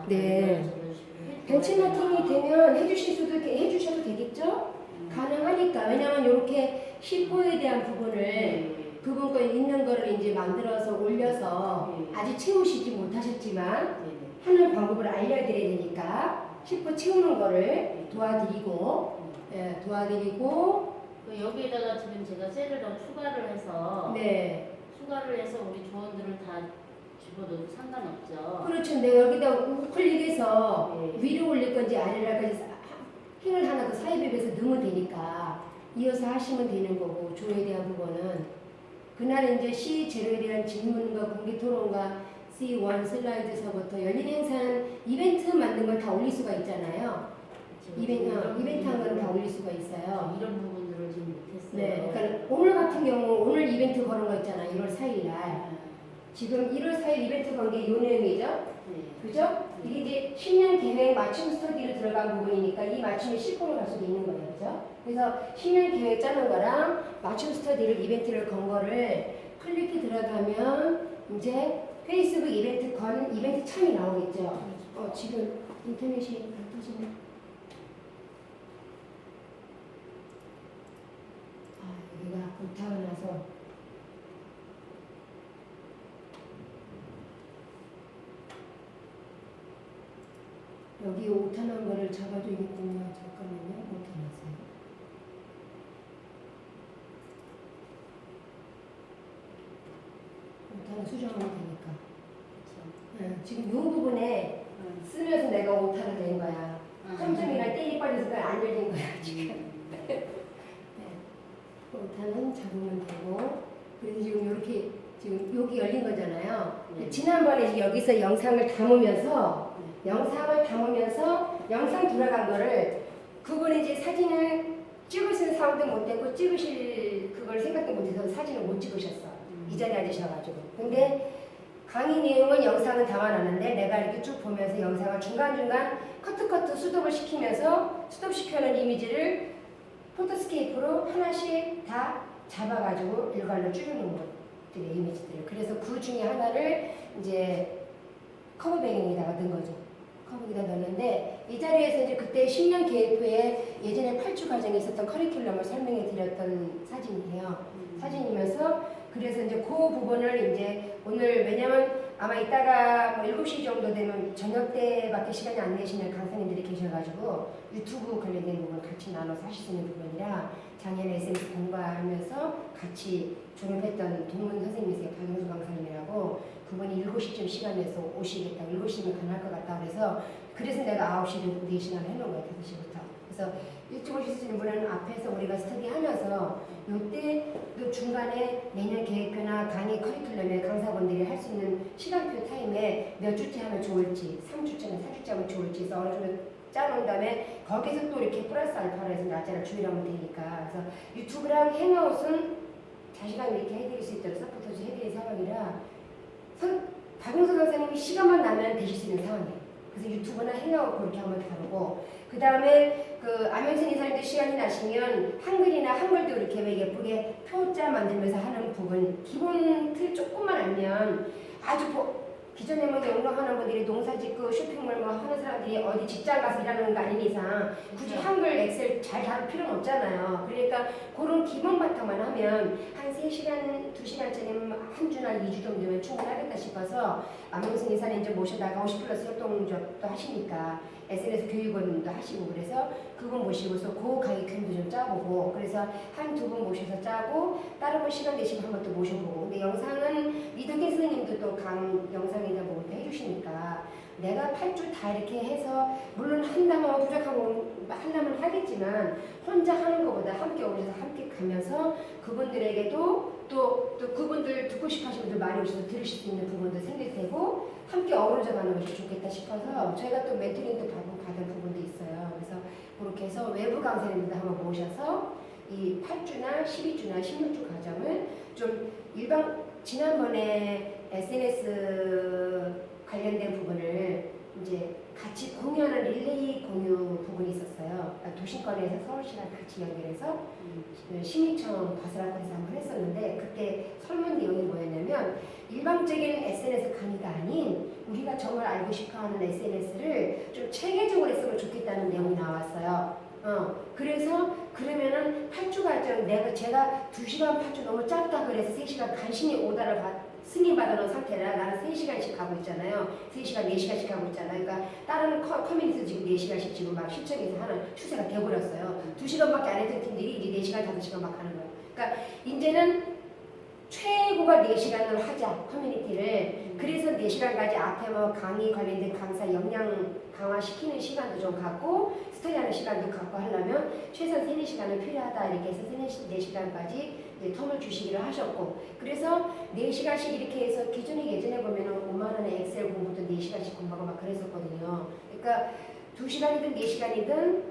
네. 벤치마킹이 되면 해주셔도 되겠죠? 가능하니까. 왜냐면 이렇게 10호에 대한 부분 거 있는 거를 이제 만들어서 올려서 아직 채우시지 못하셨지만 하는 방법을 알려드려야 되니까 10호 채우는 거를 도와드리고 그 여기에다가 지금 제가 셀을 더 추가를 해서 우리 조원들을 다 집어넣어도 상관없죠. 그렇죠. 내가 여기다 우클릭해서 위로 올릴 건지 아래로 할 건지 행을 하나 더 삽입해서 넣으면 되니까 이어서 하시면 되는 거고, 조에 대한 부분은 그날 이제 C0에 대한 질문과 공개 토론과 C1 슬라이드서부터 열린 행사는 이벤트 만든 걸 다 올릴 수가 있잖아요. 이벤트 한 거는 다 올릴 수가 있어요. 이런 부분들을 지금 못했어요. 네, 그러니까 오늘 같은 경우 오늘 이벤트 걸은 거 있잖아요. 1월 4일 날. 지금 1월 4일 이벤트 건 게 요 내용이죠. 그죠? 이게 이제 10년 계획 맞춤 스터디로 들어간 부분이니까 이 맞춤이 10호로 갈 수도 있는 거예요. 그죠? 그래서 10년 계획 짜는 거랑 맞춤 스터디를 이벤트를 건 거를 클릭해 들어가면 이제 페이스북 이벤트 건 이벤트 참이 나오겠죠. 지금 인터넷이 안 터지네. 여기가 불타고 나서 여기 오타난 거를 잡아줘야겠군요. 잠깐만요. 오타났어요. 오타는 수정하면 되니까. 네, 지금 이 부분에 쓰면서 내가 오타를 낸 거야. 점점이랑 땡이 빠져서 안 열린 거야. 지금. 네. 오타는 잡으면 되고. 그래서 지금 이렇게 지금 여기 열린 거잖아요. 지난번에 여기서 영상을 담으면서 영상 돌아간 거를 그분이 이제 사진을 찍으실 상황도 못했고 찍으실 그걸 생각도 못해서 사진을 못 찍으셨어. 이 자리에 앉으셔가지고. 근데 강의 내용은 영상은 담아놨는데 내가 이렇게 쭉 보면서 영상을 중간중간 커트 수동을 시키면서 수동시켜놓은 이미지를 포토스케이프로 하나씩 다 잡아가지고 일괄로 줄여놓은 것들의 이미지들을. 그래서 그 중에 하나를 이제 커버 배경에다가 넣은 거죠. 커브기다 넣었는데 이 자리에서 이제 그때 10년 계획 후에 예전에 8주 과정에 있었던 커리큘럼을 설명해 드렸던 사진이에요. 사진이면서 그래서 이제 그 부분을 이제 오늘 왜냐면 아마 이따가 뭐 7시 정도 되면 저녁 때밖에 시간이 안 되시는 강사님들이 계셔가지고 유튜브 관련된 부분 같이 나눠서 하실 수 있는 부분이라 작년에 SNS 공부하면서 같이 졸업했던 동문 선생님이세요. 박영수 강사님이라고. 그분이 7시쯤 시간 내서 오시겠다. 7시면 가능할 것 같다. 그래서 내가 9시 4시간을 해놓은 거예요. 5시부터. 그래서 일찍 오실 수 있는 분은 앞에서 우리가 스터디 하면서 요때 또 중간에 내년 계획표나 강의 커리큘럼에 강사분들이 할 수 있는 시간표 타임에 몇 주째 하면 좋을지 3주째나 4주째 하면 좋을지 그래서 어느 정도 짜놓은 다음에 거기서 또 이렇게 플러스 알파로 해서 날짜를 조율하면 되니까 그래서 유튜브랑 행아웃은 자신감이 이렇게 해드릴 수 있도록 서포터즈 해드릴 상황이라 박용석 강사님이 시간만 나면 되실 수 있는 상황이에요. 그래서 유튜브나 행아웃 그렇게 한번 다루고 그 다음에 그 암영선 이사님도 시간이 나시면 한글이나 한글도 이렇게 왜 예쁘게 표자 만들면서 하는 부분 기본 틀 조금만 알면 아주 기존에 뭐 영롱하는 분들이 농사 짓고 쇼핑몰 뭐 하는 사람들이 어디 직장 가서 일하는 거 아닌 이상 굳이 한글 엑셀 잘 다룰 필요는 없잖아요. 그러니까 그런 기본 바탕만 하면 한 3시간, 2시간짜리면 한 주나 2주 정도면 충분하겠다 싶어서 암영선 이사님 이제 모셔다가 50플러스 협동조합도 하시니까 SNS 교육원도 하시고 그래서 그분 모시고서 그 강의 캠도 좀 짜보고 그래서 한 두 분 모셔서 짜고 다른 분 시간 되시면 한 번 또 모셔보고 근데 영상은 이덕현 선생님도 또 영상이나 뭐 해주시니까 내가 8주 다 이렇게 해서 물론 한다면 부족하고 한다면 하겠지만 혼자 하는 것보다 함께 오셔서 함께 가면서 그분들에게도 또 그분들 듣고 싶어 하시는 분들 많이 오셔서 들으실 수 있는 부분도 생길 테고 함께 어우러져 가는 것이 좋겠다 싶어서 저희가 또 멘토링도 받은 부분도 있어요. 그래서 그렇게 해서 외부 강사님들도 한번 모셔서 이 8주나 12주나 16주 과정을 좀 지난번에 SNS 관련된 부분을 이제 같이 공유하는 릴레이 공유 부분이 있었어요. 그러니까 도심거리에서 서울시랑 같이 연결해서 시민청 버스라고 해서 한번 했었는데 그때 설문 내용이 뭐였냐면 일방적인 SNS 강의가 아닌 우리가 정말 알고 싶어하는 SNS를 좀 체계적으로 했으면 좋겠다는 내용이 나왔어요. 그래서 그러면은 8주 과정 제가 2시간 8주 너무 짧다 그래서 3시간 간신히 오다를 승인받아놓은 상태라 나는 3시간씩 가고 있잖아요. 3시간, 4시간씩 가고 있잖아요. 그러니까 다른 커뮤니티도 지금 4시간씩 지금 막 신청해서 하는 추세가 돼버렸어요. 2시간밖에 안 했던 팀들이 이제 4시간, 5시간 막 하는 거예요. 그러니까 이제는 최고가 4시간으로 하자 커뮤니티를. 그래서 4시간까지 앞에 뭐 강의 관련된 강사 역량 강화시키는 시간도 좀 갖고 스터디하는 시간도 갖고 하려면 최소한 3, 4시간은 필요하다 이렇게 해서 4시간까지 텀을 주시기로 하셨고 그래서 4시간씩 이렇게 해서 예전에 보면은 5만원의 엑셀 공부도 4시간씩 공부하고 막 그랬었거든요. 그러니까 2시간이든 4시간이든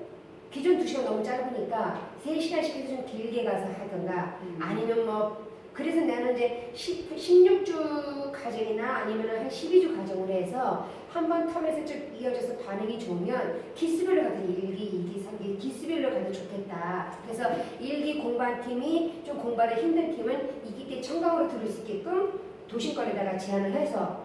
기존 2시간 너무 짧으니까 3시간씩 해서 좀 길게 가서 하든가 아니면 뭐 그래서 나는 이제 16주 과정이나 아니면 한 12주 과정으로 해서 한 번 텀에서 쭉 이어져서 반응이 좋으면 기수별로 가도 1기, 2기, 3기 기수별로 가도 좋겠다. 그래서 1기 공부한 팀이 좀 공부하기 힘든 팀은 2기 때 청강으로 들을 수 있게끔 도심권에다가 제안을 해서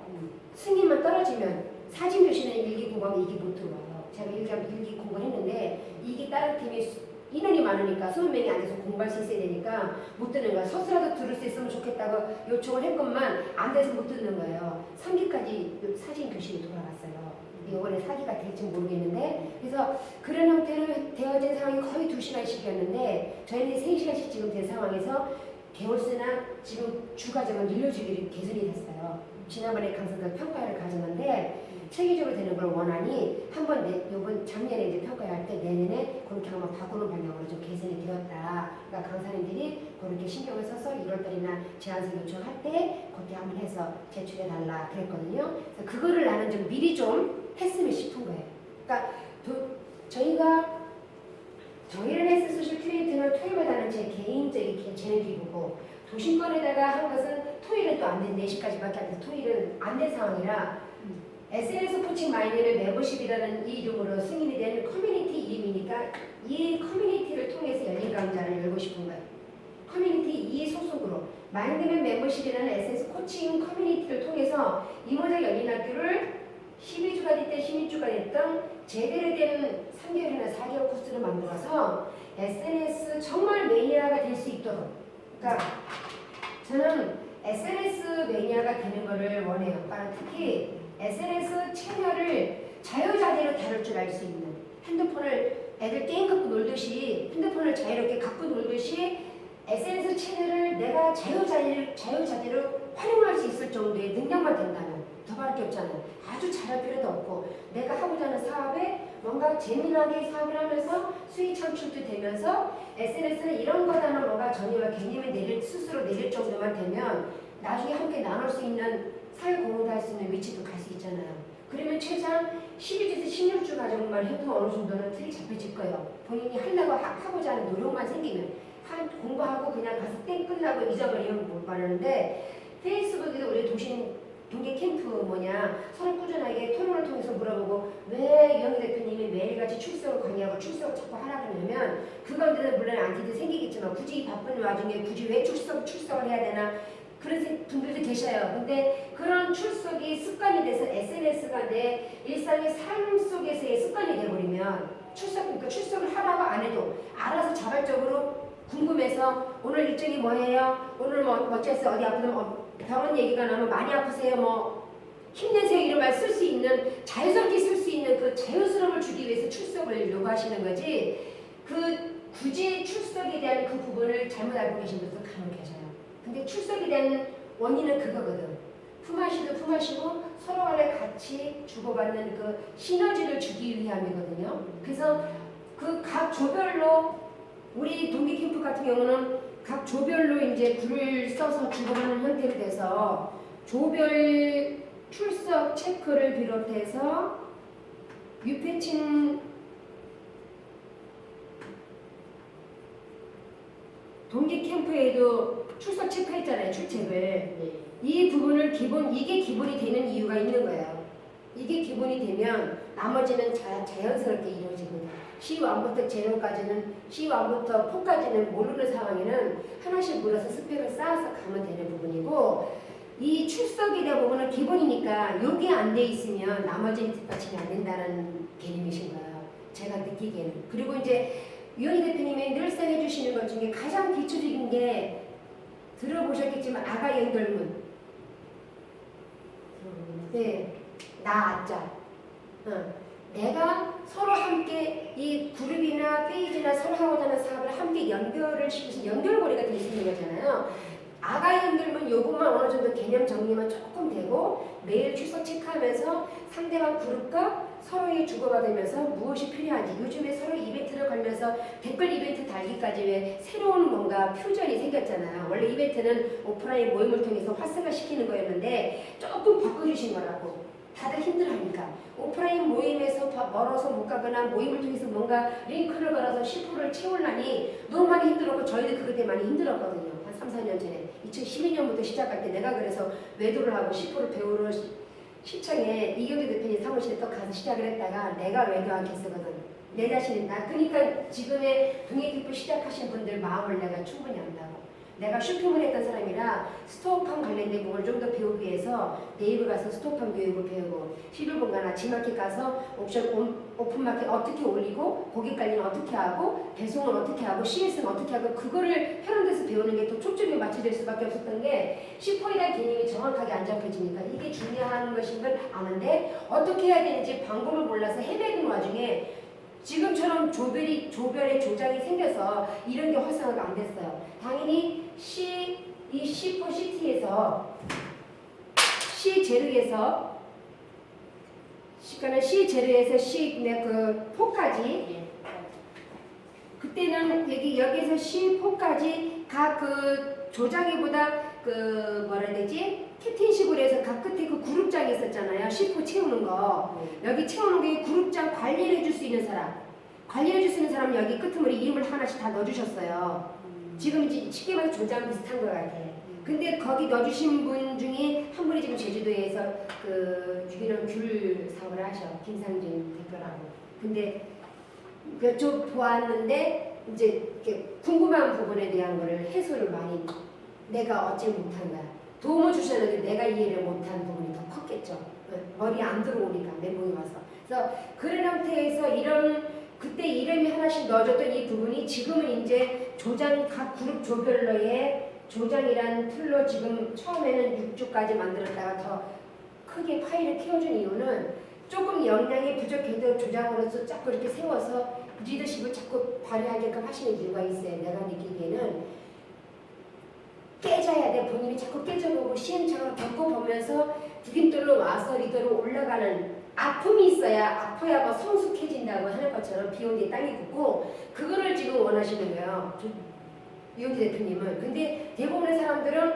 승인만 떨어지면 사진 교시는 1기 공부하면 2기 못 들어와요. 제가 1기 공부를 했는데 2기 다른 팀이 인원이 많으니까 20명이 앉아서 공부할 수 있어야 되니까 못 듣는 거야. 서스라도 들을 수 있으면 좋겠다고 요청을 했건만 안 돼서 못 듣는 거예요. 3기까지 사진 교실이 돌아갔어요. 이번에 4기가 될지 모르겠는데 그래서 그런 형태로 되어진 상황이 거의 2시간씩이었는데 저희는 3시간씩 지금 된 상황에서 개월수나 지금 주과정을 늘려주기로 개선이 됐어요. 지난번에 강사들 평가를 가졌는데 체계적으로 되는 걸 원하니 한번 요번 작년에 이제 평가할 때 내년에 그렇게 한번 바꾸는 방향으로 좀 개선이 되었다. 그러니까 강사님들이 그렇게 신경을 써서 1월달이나 제안서 요청할 때 그때 한번 해서 제출해 달라 그랬거든요. 그래서 그거를 나는 좀 미리 좀 했으면 싶은 거예요. 그러니까 저희를 했을 소셜 큐레이터는 토요일마다는 제 개인적인 재능 기부고 도심권에다가 한 것은 토요일은 또 안 된 4시까지밖에 안 돼서 토요일은 안 된 상황이라 SNS 코칭 마이너의 멤버십이라는 이 이름으로 승인이 된 커뮤니티 이름이니까 이 커뮤니티를 통해서 열린 강좌를 열고 싶은 거예요. 커뮤니티 이 소속으로 마인드맨 멤버십이라는 SNS 코칭 커뮤니티를 통해서 이모작 열린 학교를 12주가 됐든 16주가 됐든 제대로 된 3개월이나 4개월 코스를 만들어서 SNS 정말 매니아가 될 수 있도록 그러니까 저는 SNS 매니아가 되는 것을 원해요. 특히 SNS 채널을 자유자재로 다룰 줄 알 수 있는 핸드폰을 애들 게임 갖고 놀듯이 핸드폰을 자유롭게 갖고 놀듯이 SNS 채널을 내가 자유자재로 활용할 수 있을 정도의 능력만 된다면 더 바랄 게 없잖아요. 아주 잘할 필요도 없고 내가 하고자 하는 사업에 뭔가 재미나게 사업을 하면서 수익 창출도 되면서 SNS는 이런 거다는 뭔가 전혀 개념을 스스로 내릴 정도만 되면 나중에 함께 나눌 수 있는 사회 공헌도 할 수 있는 위치도 갈 수 있잖아요. 그러면 최소한 12주에서 16주 과정만 해도 어느 정도는 틀이 잡혀질 거예요. 본인이 하고자 하는 노력만 생기면 공부하고 그냥 가서 땡 끝나고 잊어버리면 못 말하는데 페이스북에도 우리 동계 캠프 서로 꾸준하게 토론을 통해서 물어보고 왜 이영희 대표님이 매일같이 출석을 강의하고 출석을 자꾸 하라 그러냐면 그 가운데는 물론 안티도 생기겠지만 굳이 바쁜 와중에 굳이 왜 출석을 해야 되나 그런 분들도 계셔요. 근데 그런 출석이 습관이 돼서 SNS가 내 일상의 삶 속에서의 습관이 돼버리면 출석을 하라고 안 해도 알아서 자발적으로 궁금해서 오늘 일정이 뭐예요? 오늘 어째서 어디 아프면 병원 얘기가 나면 많이 아프세요? 힘내세요 이런 말 쓸 수 있는 자연스럽게 쓸 수 있는 그 자연스러움을 주기 위해서 출석을 요구하시는 거지 굳이 출석에 대한 그 부분을 잘못 알고 계신 분도 간혹 계셔요. 근데 출석에 대한 원인은 그거거든. 품앗이고 서로 간에 같이 주고받는 그 시너지를 주기 위함이거든요. 그래서 그 각 조별로 우리 동기 캠프 같은 경우는 각 조별로 이제 글을 써서 주고받는 형태로 돼서 조별 출석 체크를 비롯해서 유패칭 동기 캠프에도 출석 체크했잖아요. 출첵을. 이 부분을 이게 기본이 되는 이유가 있는 거예요. 이게 기본이 되면 나머지는 자연스럽게 이루어지거든. C1부터 제로까지는 C1부터 4까지는 모르는 상황에는 하나씩 물어서 스펙을 쌓아서 가면 되는 부분이고 이 출석이라는 부분은 기본이니까 요게 안 돼 있으면 나머지는 뒷받침이 안 된다는 개념이신 거예요. 제가 느끼기에는. 그리고 이제 유현희 대표님이 늘상 해주시는 것 중에 가장 기초적인 게 들어보셨겠지만 아가 연결문. 네, 나 아자. 내가 서로 함께 이 그룹이나 페이지나 서로 하고자 하는 사업을 함께 연결을 시키신 연결고리가 될 수 있는 거잖아요. 아가 연결문 요것만 어느 정도 개념 정리만 조금 되고 매일 출석 체크하면서 상대방 그룹과 서로의 주고받으면서 무엇이 필요한지 요즘에 서로 이벤트를 걸면서 댓글 이벤트 달기까지 왜 새로운 뭔가 퓨전이 생겼잖아요. 원래 이벤트는 오프라인 모임을 통해서 활성화 시키는 거였는데 조금 바꿔주신 거라고. 다들 힘들어하니까 오프라인 모임에서 멀어서 못 가거나 모임을 통해서 뭔가 링크를 걸어서 10%를 채우려니 너무 많이 힘들었고 저희도 그때 많이 힘들었거든요. 한 3, 4년 전에 2012년부터 시작할 때 내가 그래서 외도를 하고 10% 배우러 시청에 이경규 대표님 사무실에 또 가서 시작을 했다가 내가 외도하겠거든. 내 자신이 나 그러니까 지금의 동행기표 시작하신 분들 마음을 내가 충분히 안다고. 내가 쇼핑을 했던 사람이라 스토어팜 관련된 부분을 좀 더 배우기 위해서 네이버 가서 스토어팜 교육을 배우고 11분 가나 지마켓 가서 옵션 오픈마켓 어떻게 올리고 고객 관리는 어떻게 하고 배송은 어떻게 하고 CS는 어떻게 하고 그거를 현황돼서 배우는 게 또 초점이 맞춰질 수밖에 없었던 게 10%에 대한 개념이 정확하게 안 잡혀지니까 이게 중요한 것인 걸 아는데 어떻게 해야 되는지 방법을 몰라서 헤매는 와중에 지금처럼 조별의 조장이 생겨서 이런 게 활성화가 안 됐어요. 당연히 이 C4 CT에서 C0에서 C0에서 C4까지 그때는 여기서 C4까지 각 그 조장이보다 그 뭐라 해야 되지? 캡틴식으로 해서 각 끝에 그 그룹장이 있었잖아요. C4 채우는 거. 여기 채우는 게 그룹장 관리를 해줄 수 있는 사람. 관리를 해줄 수 있는 사람 여기 끄트머리 이름을 하나씩 다 넣어주셨어요. 지금 이제 쉽게 말해서 조장 비슷한 것 같아. 근데 거기 넣어주신 분 중에 한 분이 지금 제주도에서 그 유기농 귤 사업을 하셔. 김상진 대표라고. 근데 몇쪽 보았는데 이제 이렇게 궁금한 부분에 대한 거를 해소를 많이 내가 어찌 못한다. 도움을 주셨는데 내가 이해를 못한 부분이 더 컸겠죠. 머리 안 들어오니까 멘붕이 와서. 그래서 그런 상태에서 그때 이름이 하나씩 넣어줬던 이 부분이 지금은 이제 조장 각 그룹 조별로의 조장이란 틀로 지금 처음에는 6주까지 만들었다가 더 크게 파일을 키워준 이유는 조금 역량이 부족해도 조장으로서 자꾸 이렇게 세워서 리더십을 자꾸 발휘하게끔 하시는 이유가 있어요. 내가 느끼기에는 깨져야 돼. 본인이 자꾸 깨져보고 시행착오를 겪어보면서 디딤돌로 와서 리더로 올라가는 아픔이 있어야 아파야 뭐 성숙해진다고 하는 것처럼 비 온 뒤에 땅이 굳고 그거를 지금 원하시는 거예요. 유영기 대표님은. 근데 대부분의 사람들은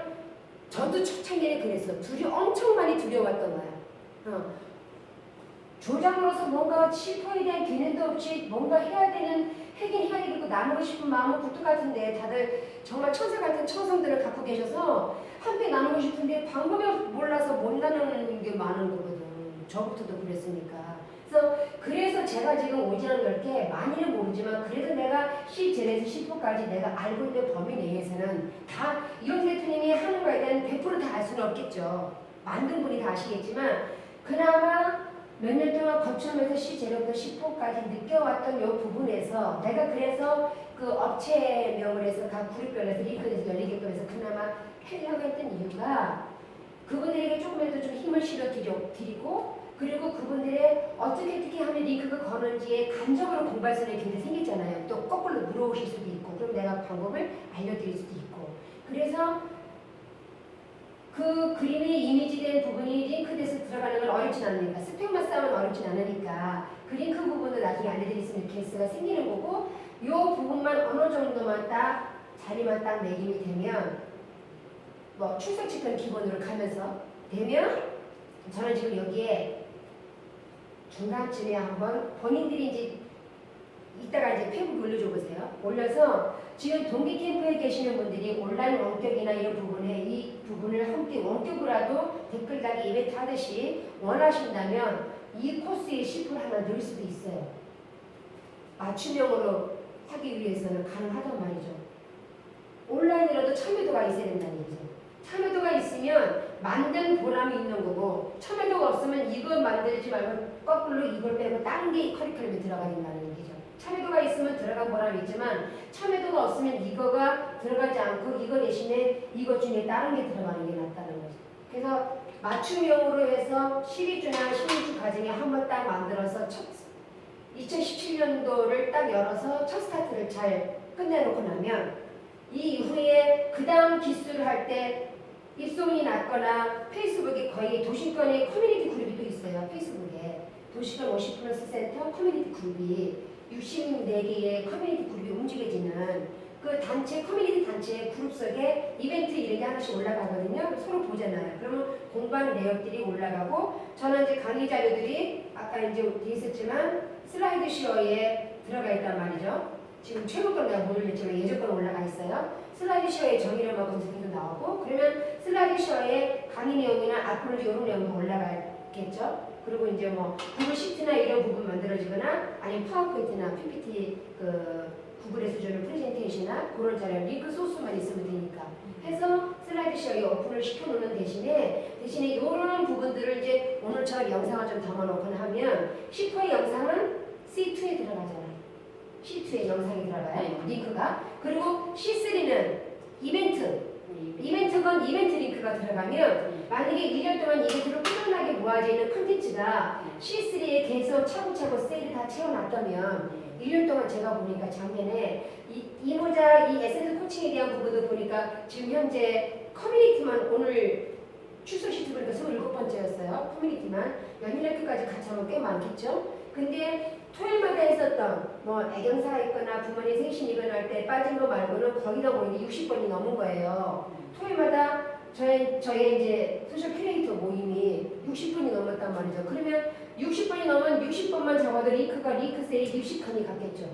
저도 초창기에 그랬어. 엄청 많이 두려웠던 거야. 조장으로서 뭔가 실패에 대한 개념도 없이 뭔가 해야 해야 되고 나누고 싶은 마음은 굴뚝 같은데 다들 정말 천사 같은 천성들을 갖고 계셔서 함께 나누고 싶은데 방법이 몰라서 못 나누는 게 많은 거거든. 저부터도 그랬으니까. 그래서 제가 지금 오지랖 넓게 많이는 모르지만 그래도 내가 C0에서 C4까지 내가 알고 있는 범위 내에서는 다 이용 대표님이 하는 거에 대한 100%다 알 수는 없겠죠. 만든 분이 다 아시겠지만 그나마 몇 년 동안 거쳐오면서 C0부터 C4까지 느껴왔던 이 부분에서 내가 그래서 그 업체명을 해서 각 그룹별로 링크돼서 열리게끔 해서 그나마 하려고 했던 이유가 그분들에게 조금이라도 좀 힘을 실어드리고 그리고 그분들의 어떻게 하면 링크가 거는지에 감정으로 공부할 수 있는 게 굉장히 생겼잖아요. 또 거꾸로 물어오실 수도 있고 그럼 내가 방법을 알려드릴 수도 있고 그래서 그 그림이 이미지된 부분이 링크돼서 들어가는 건 어렵진 않으니까 스펙만 쌓으면 어렵진 않으니까 그 링크 부분을 나중에 알려드릴 수 있는 케이스가 생기는 거고 이 부분만 어느 정도만 딱 자리만 딱 매김이 되면 뭐 출석 체크는 기본으로 가면서 되면 저는 지금 여기에 중간쯤에 한번 본인들이 이제 이따가 이제 페북 올려줘 보세요. 올려서 지금 동기 캠프에 계시는 분들이 온라인 원격이나 이런 부분에 이 부분을 함께 원격으로라도 댓글 달기 이벤트 하듯이 원하신다면 이 코스에 시프를 하나 넣을 수도 있어요. 맞춤형으로 하기 위해서는 가능하단 말이죠. 온라인이라도 참여도가 있어야 된다는 얘기죠. 참여도가 있으면 만든 보람이 있는 거고, 참여도가 없으면 이걸 만들지 말고 거꾸로 이걸 빼고 다른 게 커리큘럼에 들어가 된다는 얘기죠. 참여도가 있으면 들어간 보람이 있지만 참여도가 없으면 이거가 들어가지 않고 이거 대신에 이것 중에 다른 게 들어가는 게 낫다는 거죠. 그래서 맞춤형으로 해서 12주나 16주 과정에 한번 딱 만들어서 2017년도를 딱 열어서 첫 스타트를 잘 끝내놓고 나면 이 이후에 그 다음 기수를 할 때 입소문이 났거나 페이스북에 거의 도시권의 커뮤니티 그룹이 또 있어요. 페이스북에 도시권 50 플러스 센터 커뮤니티 그룹이 64개의 커뮤니티 그룹이 움직여지는 그 단체 커뮤니티 단체 그룹 속에 이벤트 이런 게 하나씩 올라가거든요. 서로 보잖아요. 그러면 공부한 내역들이 올라가고 저는 이제 강의 자료들이 아까 이제 돼 있었지만 슬라이드 쇼에 들어가 있단 말이죠. 지금 최근 건 내가 모르겠지만 예전 건 올라가 있어요. 슬라이드 쇼에 정의력만 검색해도 나오고 그러면 슬라이드 쇼에 강의 내용이나 앞으로 이런 내용도 올라가겠죠. 그리고 이제 뭐 구글 시트나 이런 부분 만들어지거나 아니면 파워포인트나 PPT 그 구글에서 주는 프레젠테이션이나 그런 자료 링크 소스만 있으면 되니까 해서 슬라이드 쇼에 오픈을 시켜놓는 대신에 이런 부분들을 이제 오늘처럼 영상을 좀 담아놓거나 하면 C4의 영상은 C2에 들어가잖아요. C2에 영상이 들어가요. 링크가. 그리고 C3는 이벤트건 이벤트 링크가 들어가면 만약에 1년 동안 이벤트로 꾸준하게 모아져 있는 컨텐츠가 C3에 계속 차곡차곡 세일을 다 채워놨다면 1년 동안 제가 보니까 작년에 이 모자 이 에센스 코칭에 대한 부분도 보니까 지금 현재 커뮤니티만 오늘 출석 시트 보니까 27번째였어요. 커뮤니티만 연인학교까지 같이 하면 꽤 많겠죠. 근데 토요일마다 했었던 뭐 애경사가 있거나 부모님 생신이거나 할 때 빠진 거 말고는 거기다 보니 60번이 넘은 거예요. 토요일마다 저의 이제 소셜 큐레이터 모임이 60분이 넘었단 말이죠. 그러면 60분이 넘으면 60번만 적어도 링크 세일 60칸이 갔겠죠.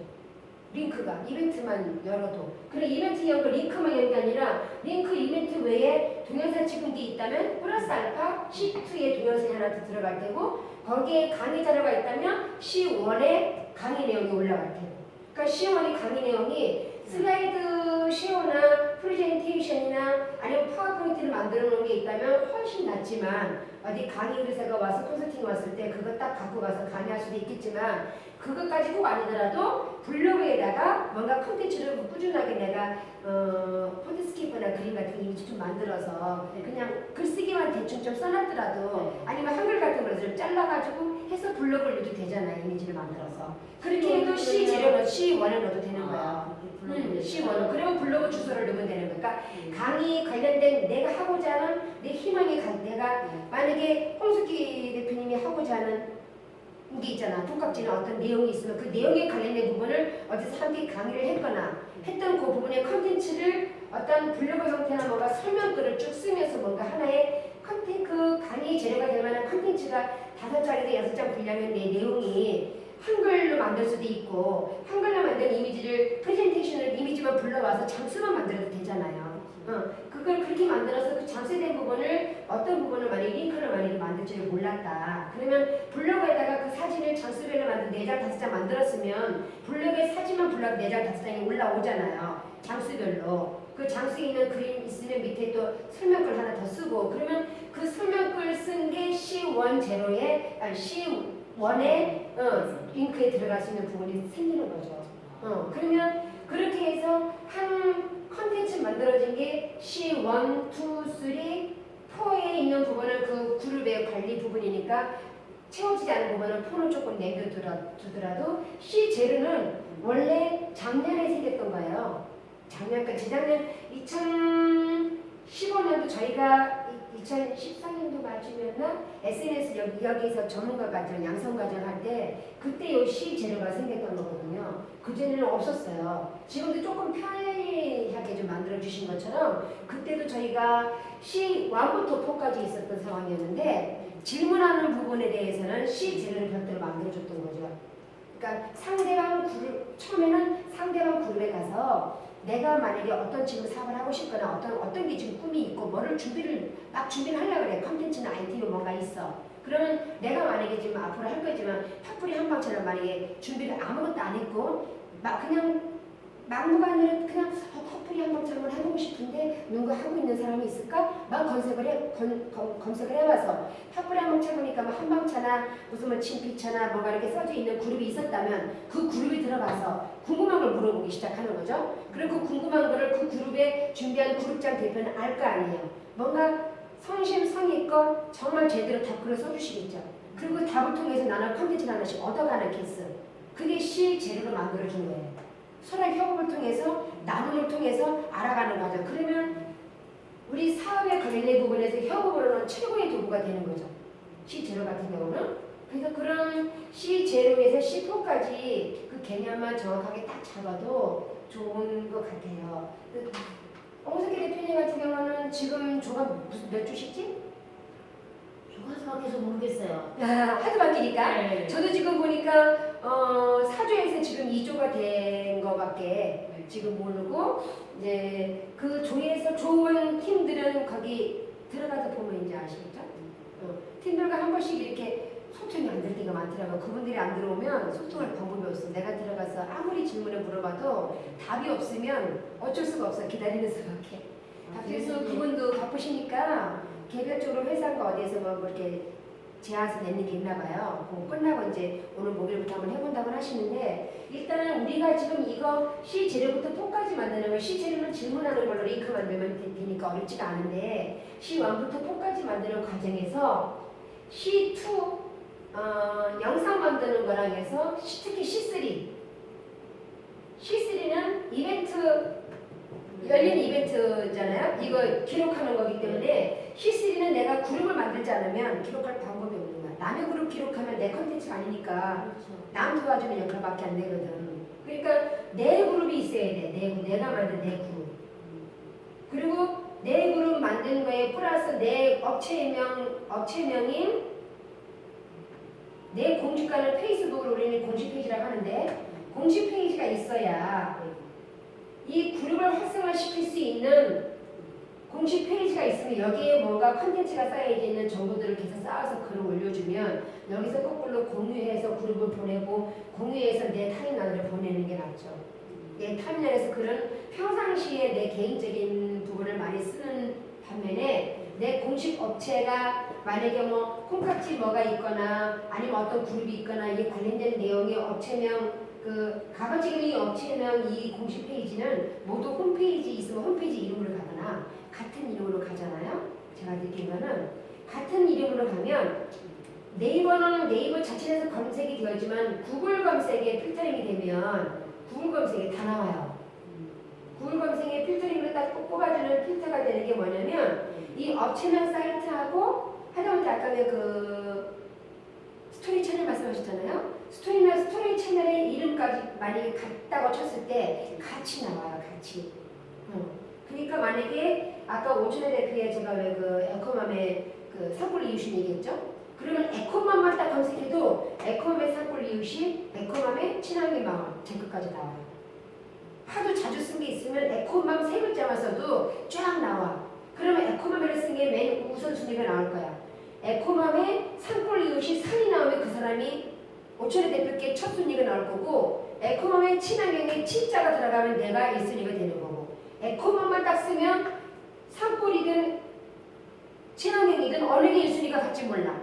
링크가 이벤트만 열어도. 그래 이벤트 연거 링크만 연게 아니라 링크 이벤트 외에 동영상 찍은 게 있다면 플러스 알파 C2에 동영상이 하나 더 들어갈 테고 거기에 강의 자료가 있다면 C1에 강의 내용이 올라갈 테고. 그러니까 C1의 강의 내용이 슬라이드 쉐어나 프레젠테이션이나 아니면 파워포인트를 만들어 놓은 게 있다면 훨씬 낫지만 어디 강의 의사가 와서 컨설팅 왔을 때 그거 딱 갖고 가서 강의할 수도 있겠지만 그것까지 꼭 아니더라도 블로그에다가 뭔가 콘텐츠를 꾸준하게 내가 폰트스케이프나 그림 같은 이미지 좀 만들어서 그냥 글쓰기만 대충 좀 써놨더라도 아니면 한글 같은 걸 좀 잘라가지고 해서 블로그를 넣어도 되잖아요. 이미지를 만들어서 그렇게 해도 C 재료는 C1에 넣어도 되는 거예요. C1은 그러면 블로그 주소를 넣으면 되는 거니까 강의 관련된 내가 하고자 하는 내 희망의 내가 만약에 홍숙기 대표님이 하고자 하는 게 있잖아. 독학지나 어떤 내용이 있으면 그 내용에 관련된 부분을 어디서 함께 강의를 했거나 했던 그 부분의 컨텐츠를 어떤 블로그 형태나 뭔가 설명글을 쭉 쓰면서 뭔가 하나의 그 강의 재료가 될 만한 컨텐츠가 5장에서 6장 분량면 내 내용이 한글로 만들 수도 있고 한글로 만든 이미지를 프레젠테이션을 이미지만 불러와서 장수만 만들어도 되잖아요. 그걸 그렇게 만들어서 그 장수된 부분을 어떤 부분을 만약에 링크를 만약에 만들 줄 몰랐다. 그러면 블로그에다가 그 사진을 장수별로 만든 4장 5장 만들었으면 블로그에 사진만 불러도 4장 5장이 올라오잖아요. 장수별로. 그 장수에 있는 그림 있으면 밑에 또 설명글 하나 더 쓰고 그러면 그 설명글 쓴 게 C1 제로에 아니 C1에 링크에 들어갈 수 있는 부분이 생기는 거죠. 그러면 그렇게 해서 한 컨텐츠 만들어진 게 C1, 2, 3, 4에 있는 부분은 그 그룹의 관리 부분이니까 채워지지 않은 부분은 4는 조금 내두더라도 C0는 원래 작년에 생겼던 거예요. 재작년 2015년도 저희가 2014년도 맞으면은 SNS 여기서 전문가과정, 양성과정 할 때 그때 요 C 재료가 생겼던 거거든요. 그전에는 없었어요. 지금도 조금 편리하게 좀 만들어 주신 것처럼 그때도 저희가 C1부터 4까지 있었던 상황이었는데 질문하는 부분에 대해서는 C 재료를 별도로 만들어 줬던 거죠. 그러니까 상대방 그룹, 처음에는 상대방 그룹에 가서 내가 만약에 어떤 지금 사업을 하고 싶거나 어떤 게 지금 꿈이 있고 뭐를 준비를 하려고 그래. 컨텐츠나 아이템이 뭔가 있어. 그러면 내가 만약에 지금 앞으로 할 거지만 팥뿌리 한방처럼 만약에 준비를 아무것도 안 했고 막 그냥 막무가내로 그냥 팥뿌리 한방처럼 해보고 싶은데 누가 하고 있는 사람이 있을까? 막 검색을 해봐서 팥뿌리 한방차보니까 뭐 한방차나 무슨 뭐 진피차나 뭔가 이렇게 써져 있는 그룹이 있었다면 그 그룹에 들어가서 궁금한 걸 물어보기 시작하는 거죠. 그리고 그 궁금한 거를 그 그룹에 준비한 그룹장 대표는 알 거 아니에요. 뭔가 성심성의껏 정말 제대로 답글을 써주시겠죠. 그리고 답을 통해서 나는 컨텐츠를 하나씩 얻어가는 케이스. 그게 실제로를 만들어준 거예요. 서로 협업을 통해서 나눔을 통해서 알아가는 과정. 그러면 우리 사업에 관련된 부분에서 협업으로는 최고의 도구가 되는 거죠. C0 같은 경우는. 그래서 그런 C0에서 C4까지 그 개념만 정확하게 딱 잡아도 좋은 것 같아요. 홍석희 대표님 같은 경우는 지금 조가 몇 주시지? 조가 정확해서 모르겠어요. 하도 바뀌니까. 네. 저도 지금 보니까 4조에서 지금 2조가 된 거밖에 지금 모르고 이제 그 조에서 좋은 팀들은 거기 들어가서 보면 이제 아시겠죠? 팀들과 한 번씩 이렇게 소통이 안 될 때가 많더라고요. 그분들이 안 들어오면 소통할 방법이 없어. 내가 들어가서 아무리 질문을 물어봐도 답이 없으면 어쩔 수가 없어. 기다리는 수밖에. 그래서 그분도 바쁘시니까 개별적으로 회사가 어디에서 뭐 이렇게 제안서 내는 게 있나 봐요. 끝나고 이제 오늘 목요일부터 한번 해본다고 하시는데 일단은 우리가 지금 이거 C 재료부터 4까지 만드는 거 C 재료는 질문하는 걸로 링크 만들면 되니까 어렵지가 않은데 C1부터 4까지 만드는 과정에서 C2 영상 만드는 거랑 해서 특히 C3는 이벤트 열린 이벤트잖아요. 이거 기록하는 거기 때문에 C3는 내가 그룹을 만들지 않으면 기록할 방법이 없는 거야. 남의 그룹 기록하면 내 컨텐츠가 아니니까 남 도와주는 역할밖에 안 되거든. 그러니까 내 그룹이 있어야 돼. 내가 만든 내 그룹. 그리고 내 그룹 만든 거에 플러스 내 업체명인 내 공식관을 페이스북으로 우리는 공식 페이지라고 하는데 공식 페이지가 있어야 이 그룹을 활성화시킬 수 있는 공식 페이지가 있으면 여기에 뭔가 컨텐츠가 쌓여져 있는 정보들을 계속 쌓아서 글을 올려주면 여기서 거꾸로 공유해서 그룹을 보내고 공유해서 내 타임라인을 보내는 게 낫죠. 내 타임라인에서 글은 평상시에 내 개인적인 부분을 많이 쓰는 반면에 내 공식 업체가 만약에 뭐 콩깍지 뭐가 있거나 아니면 어떤 그룹이 있거나 이게 관련된 내용의 업체명 가급적이면 이 업체명 이 공식 페이지는 모두 홈페이지 있으면 홈페이지 이름으로 가거나 같은 이름으로 가잖아요. 제가 느낀 거는 같은 이름으로 가면 네이버는 네이버 자체에서 검색이 되었지만 구글 검색에 필터링이 되면 구글 검색에 다 나와요. 구글 검색에 필터링을 딱 뽑아주는 필터가 되는 게 뭐냐면 이 업체명 사이트하고 하다못해 아까 그 스토리 채널 말씀하셨잖아요. 스토리 채널의 이름까지 만약에 같다고 쳤을 때 같이 나와요. 같이. 그러니까 만약에 아까 오춘혜 대표의 제가 왜 그 에코맘의 그 산골 이웃이 얘기했죠. 그러면 에코맘만 딱 검색해도 에코맘의 산골 이웃이 에코맘의 친환경 마을 제 끝까지 나와요. 하도 자주 쓴 게 있으면 에코맘 세 글자만 써도 쫙 나와. 그러면 에코맘을 쓴 게 맨 우선순위가 나올 거야. 에코맘의 산골 이웃이 산이 나오면 그 사람이 오천의 대표께 첫 순위가 나올 거고 에코맘의 친환경에 친자가 들어가면 내가 1순위가 되는 거고 에코맘만 딱 쓰면 산골이든 친환경이든 어느 게 1순위가 갈지 몰라.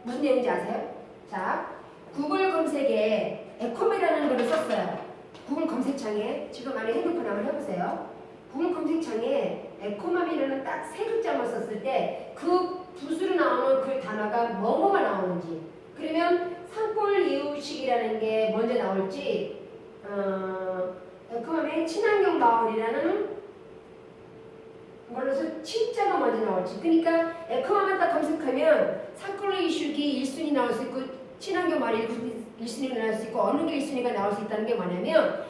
무슨 내용인지 아세요? 자, 구글 검색에 에코맘이라는 걸 썼어요. 구글 검색창에 지금 안에 핸드폰 한번 해보세요. 구글 검색창에 에코맘이라는 딱 세 글자만 썼을 때 그 붓으로 나오는 그 단어가 뭐뭐가 나오는지 그러면 산골 이웃식이라는 게 먼저 나올지 에코맘의 친환경 마을이라는 걸로서 친자가 먼저 나올지 그러니까 에코맘을 딱 검색하면 산골 이웃식이 1순위 나올 수 있고 친환경 마을이 1순위가 나올 수 있고 어느 게 1순위가 나올 수 있다는 게 뭐냐면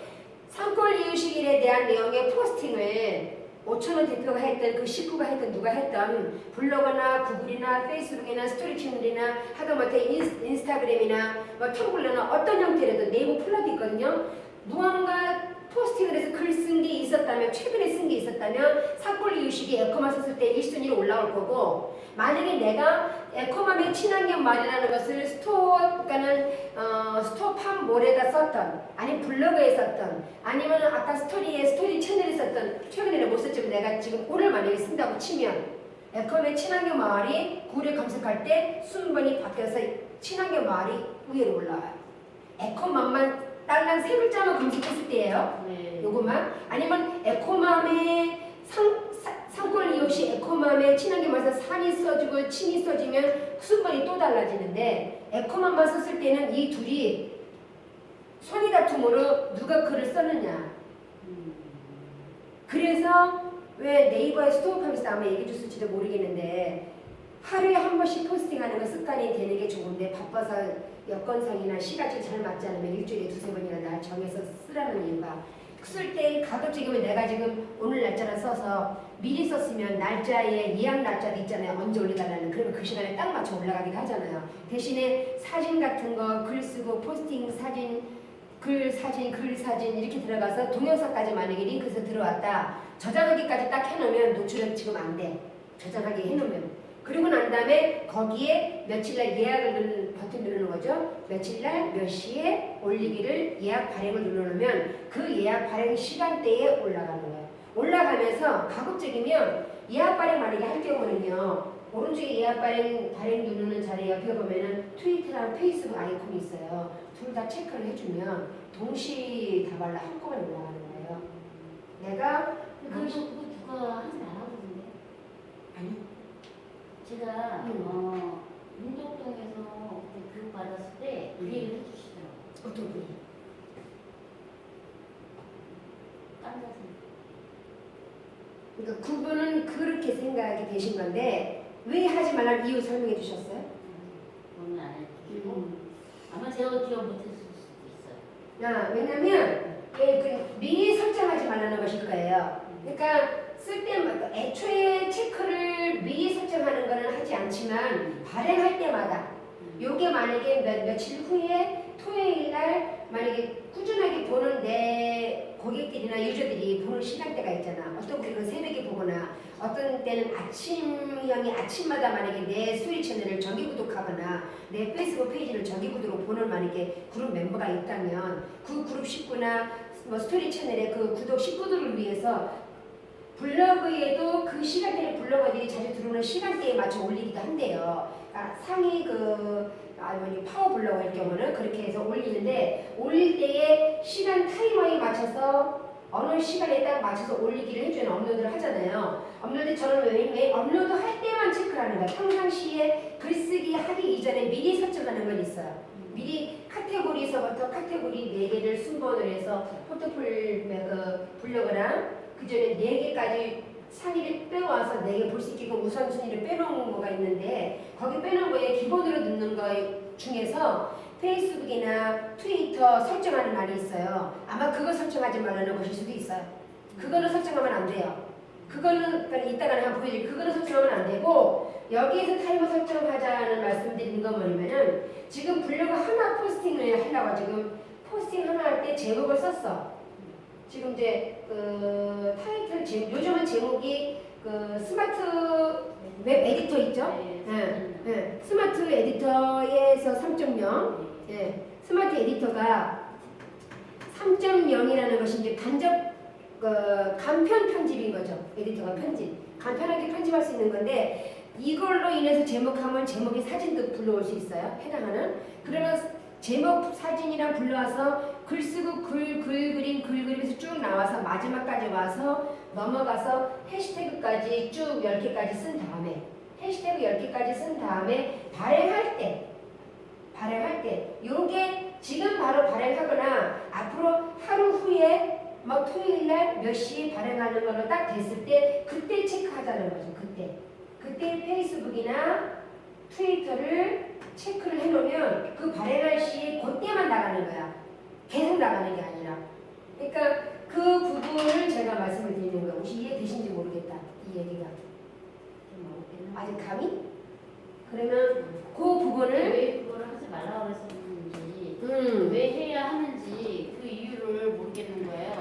산골 이웃식에 대한 내용의 포스팅을 오천원 대표가 했던 그 식구가 했던 누가 했던 블로그나 구글이나 페이스북이나 스토리 채널이나 하다못해 인스타그램이나 뭐 텀블러나 어떤 형태라도 네이버 플랫이 있거든요. 무언가 포스팅을 해서 글 쓴 게 있었다면, 최근에 쓴 게 있었다면 삭골 이유식이 에코마 썼을 때 1순위로 올라올 거고, 만약에 내가 에코맘의 친환경 말이라는 것을 그러니까는 스토어팜 몰에다 썼던, 아니 블로그에 썼던, 아니면 아까 스토리 채널에 썼던, 최근에는 못 썼지만 내가 지금 오늘 만약에 쓴다고 치면 에코맘의 친환경 마을이 구글에 검색할 때 순번이 바뀌어서 친환경 마을이 위로 올라와요. 에코맘만 딸랑 세 글자만 검색했을 때예요. 네. 요거만. 아니면 에코맘의 상권 이웃이 에코맘의 친환경 마을에서 산이 써지고 층이 써지면 순번이 또 달라지는데, 에코맘만 썼을 때는 이 둘이 손이다툼으로 누가 글을 썼느냐. 그래서 왜 네이버에 스토어팜에서 아마 얘기해 줬을지도 모르겠는데, 하루에 한 번씩 포스팅하는 건 습관이 되는 게 좋은데, 바빠서 여건상이나 시간이 잘 맞지 않으면 일주일에 두세 번이나 날 정해서 쓰라는 이유가, 쓸 때 가급적이면 내가 지금 오늘 날짜를 써서 미리 썼으면 날짜에 예약 날짜도 있잖아요. 언제 올려달라는. 그러면 그 시간에 딱 맞춰 올라가기도 하잖아요. 대신에 사진 같은 거 글 쓰고 포스팅 사진, 글 사진 이렇게 들어가서 동영상까지 만약에 링크에서 들어왔다. 저장하기까지 딱 해놓으면 노출은 지금 안 돼. 저장하기 해놓으면. 그리고 난 다음에 거기에 며칠날 예약을 버튼 누르는 거죠. 며칠날 몇 시에 올리기를 예약 발행을 눌러놓으면 그 예약 발행 시간대에 올라가는 거예요. 올라가면서 가급적이면 예약 발행 만약에 할 경우는요. 오른쪽에 예약 발행 누르는 자리 옆에 보면은 트위터랑 페이스북 아이콘이 있어요. 둘 다 체크를 해주면 동시다발로 한꺼번에 올라가는 거예요. 내가 그거 누가 하지 말라고는데? 아니. 제가 운동동에서 그때 교육 받았을 때 그 얘기를 해주시더라고요. 어떤 분이? 깜짝이야. 그러니까 그분은 그렇게 생각이 되신 건데 왜 하지 말라는 이유 설명해 주셨어요? 오늘 안 해주시고 아마 제가 기억 못했을 수도 있어요. 왜냐면 미리 설정하지 말라는 것일 거예요. 그러니까 쓸 때마다 애초에 체크를 미리 설정하는 거는 하지 않지만 발행할 때마다 요게 만약에 며칠 후에 토요일 날 만약에 꾸준하게 보는 내 고객들이나 유저들이 보는 시간대가 있잖아. 어떤 분은 새벽에 보거나 어떤 때는 아침마다 만약에 내 스토리 채널을 정기 구독하거나 내 페이스북 페이지를 정기 구독으로 보는 만약에 그룹 멤버가 있다면 그 그룹 식구나 뭐 스토리 채널의 그 구독 식구들을 위해서 블로그에도 그 시간대에 블로거들이 자주 들어오는 시간대에 맞춰 올리기도 한대요. 상위 파워 블로거일 경우는 그렇게 해서 올리는데, 올릴 때에 시간 타이머에 맞춰서 어느 시간에 딱 맞춰서 올리기를 해주는 업로드를 하잖아요. 업로드 저는 왜 업로드 할 때만 체크하는 거예요. 평상시에 글쓰기 하기 이전에 미리 설정하는 건 있어요. 미리 카테고리에서부터 카테고리 4개를 순번을 해서 포트폴 블로그랑 그 전에 4개까지 상위를 빼와서 4개 볼 수 있게끔 우선순위를 빼놓은 거가 있는데, 거기 빼놓은 거에 기본으로 넣는 거 중에서 페이스북이나 트위터 설정하는 말이 있어요. 아마 그거 설정하지 말라는 것일 수도 있어요. 그거는 설정하면 안 돼요. 그거는 그러니까 이따가 내가 보여드릴 그거는 설정하면 안 되고, 여기에서 타이머 설정하자는 말씀드리는 건 뭐냐면은 지금 블로그 하나 포스팅을 하려고 지금 포스팅 하나 할 때 제목을 썼어. 지금 이제 타이틀 요즘은 제목이 스마트 웹 에디터 있죠? 네. 스마트 에디터에서 3.0. 네. 스마트 에디터가 3.0이라는 것이 이제 간편 편집인 거죠. 에디터가 간편하게 편집할 수 있는 건데, 이걸로 인해서 제목하면 제목이 사진도 불러올 수 있어요. 해당하는. 그러면 제목 사진이랑 불러와서 글 쓰고 글 그리면서 쭉 나와서 마지막까지 와서 넘어가서 해시태그까지 쭉 10개까지 쓴 다음에 해시태그 10개까지 쓴 다음에 발행할 때 요게 지금 바로 발행하거나 앞으로 하루 후에 뭐 토요일날 몇 시에 발행하는 걸로 딱 됐을 때 그때 체크하자는 거죠. 그때 페이스북이나 트위터를 체크를 해놓으면 그 발행할 시에 그때만 나가는 거야. 계속 나가는 게 아니라. 그러니까 그 부분을 제가 말씀을 드리는 거예요. 혹시 이해되신지 모르겠다. 이 얘기가. 아직 감이? 그러면 그 부분을 왜 그걸 하지 말라고 했었는지 왜 해야 하는지 그 이유를 모르겠는 거예요.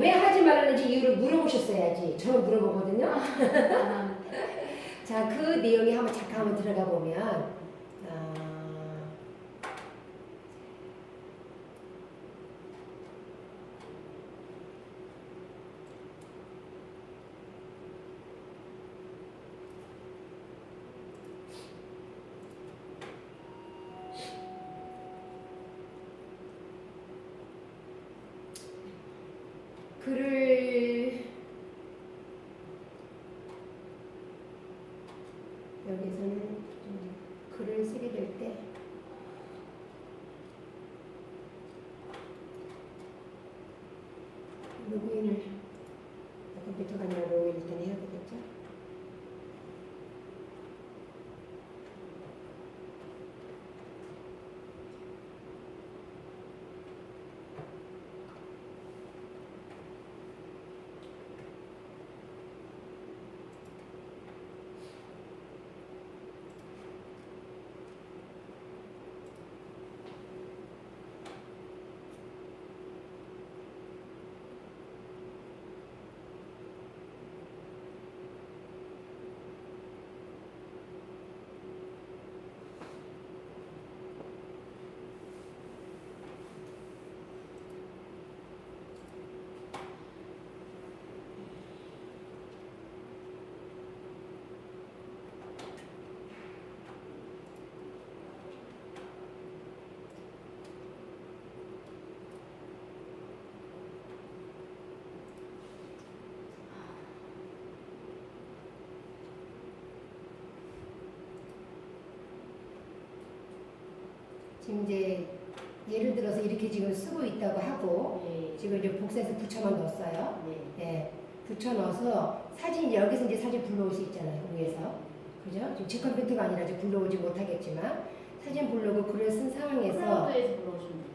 왜 하지 말라는지 이유를 물어보셨어야지. 저는 물어보거든요. 자, 그 내용이 잠깐 한번 들어가 보면, 글을 여기서는 글을 쓰게 될 때 로그인을 컴퓨터가 아니라 로그인 일단 해야 되겠죠? 지금 이제 예를 들어서 이렇게 지금 쓰고 있다고 하고 네. 지금 이제 복사해서 붙여만 넣었어요. 네. 예, 붙여 넣어서 사진 여기서 이제 사진 불러올 수 있잖아요. 위에서 그죠? 지금 제 컴퓨터가 아니라 이제 불러오지 못하겠지만 사진 불러고 글을 쓴 상황에서 클라우드에서 불러오시면 되죠.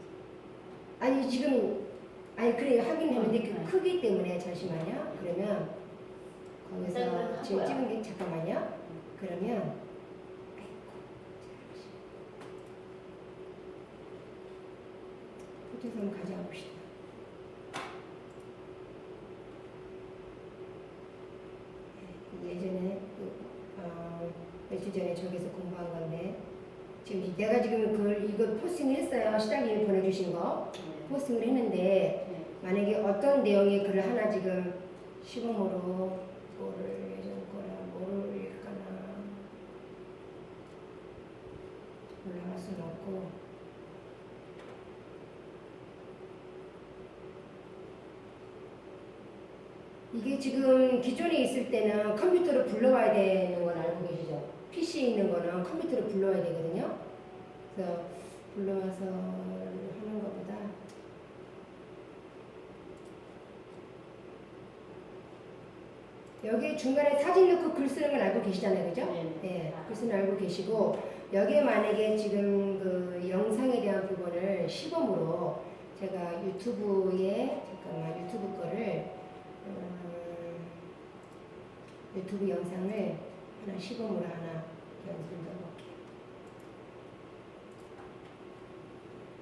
아니 지금 아니 그래 확인했는데 그 네. 크기 때문에 잠시만요. 그러면 거기서 일단은 지금 하고요. 찍은 게 잠깐만요. 그러면 포토에서 한번 가져가 봅시다. 예전에 며칠 전에 저기서 공부한 건데 지금 내가 지금 그걸 이거 포스팅을 했어요. 시장님이 보내주신 거 네. 포스팅을 했는데 네. 만약에 어떤 내용의 글을 하나 지금 시범으로 뭐를 예전 거라 뭐를 읽거나 올라갈 수는 없고 이게 지금 기존에 있을 때는 컴퓨터로 불러와야 되는 건 알고 계시죠? PC에 있는 거는 컴퓨터로 불러와야 되거든요. 그래서 불러와서 하는 것보다 여기 중간에 사진 넣고 글 쓰는 건 알고 계시잖아요, 그죠? 네. 네, 글 쓰는 거 알고 계시고 여기에 만약에 지금 그 영상에 대한 부분을 시범으로 제가 유튜브에 잠깐만 유튜브 거를 유튜브 영상을 하나 시범으로 하나 연습을 넣어볼게요.